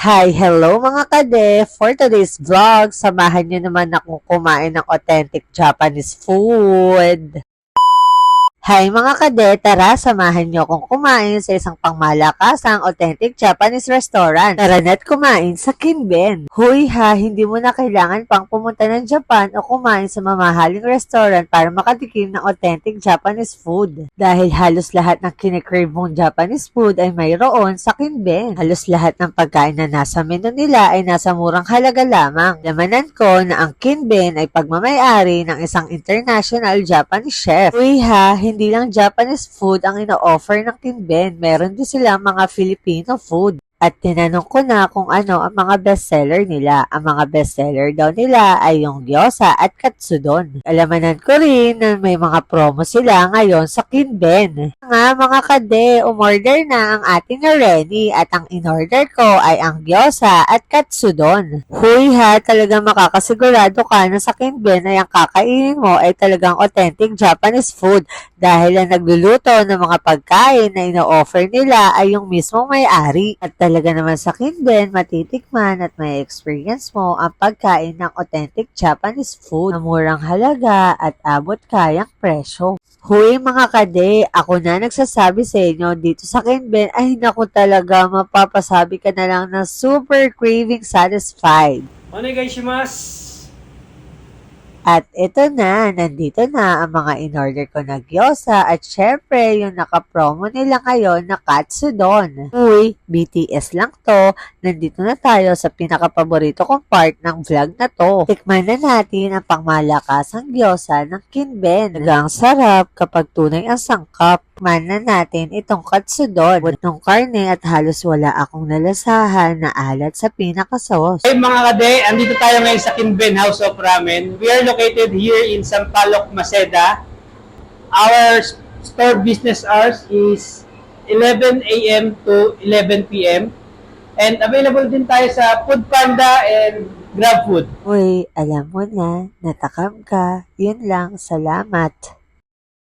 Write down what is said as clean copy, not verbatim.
Hi, hello mga kade! For today's vlog, samahan niyo naman akong kumain ng authentic Japanese food. Hi mga kade, tara samahan niyo akong kumain sa isang pangmalakasang authentic Japanese restaurant. Tara na't kumain sa Kinben. Huy ha, hindi mo na kailangan pang pumunta ng Japan o kumain sa mamahaling restaurant para makatikim ng authentic Japanese food. Dahil halos lahat ng kinikrave mong Japanese food ay mayroon sa Kinben. Halos lahat ng pagkain na nasa menu nila ay nasa murang halaga lamang. Lamanan ko na ang Kinben ay pagmamayari ng isang international Japanese chef. Huy ha, hindi lang Japanese food ang ino-offer ng Kinben, meron din silang mga Filipino food. At tinanong ko na kung ano ang mga bestseller nila. Ang mga bestseller daw nila ay yung gyoza at katsudon. Alamanan ko rin na may mga promo sila ngayon sa Kinben. Nga mga kade, umorder na ang ating Reni at ang in-order ko ay ang gyoza at katsudon. Huy ha, talagang makakasigurado ka na sa Kinben ay ang kakainin mo ay talagang authentic Japanese food dahil ang nagluluto ng mga pagkain na ino-offer nila ay yung mismong may-ari. At talaga naman sa Kinben, matitikman at may experience mo ang pagkain ng authentic Japanese food na murang halaga at abot kayang presyo. Huy mga kade, ako na nagsasabi sa inyo dito sa Kinben ay naku talaga mapapasabi ka na lang na super craving satisfied. Onegaishimasu! At ito na, nandito na ang mga in-order ko na gyoza at syempre yung naka-promo nila ngayon na katsudon. Uy, BTS lang to. Nandito na tayo sa pinaka-paborito kong part ng vlog na to. Tikman na natin ang pangmalakasang gyoza ng Kinben. Talagang sarap kapag tunay ang sangkap. Tikman na natin itong katsudon. Butong karne at halos wala akong nalasahan na alat sa pinaka-sauce. Hey mga kade, andito tayo ngayon sa Kinben House of Ramen. We are located here in Sampaloc, Maceda. Our store business hours is 11 a.m. to 11 p.m. And available din tayo sa Foodpanda and GrabFood. Uy, alam mo na, natakam ka. Yun lang, salamat.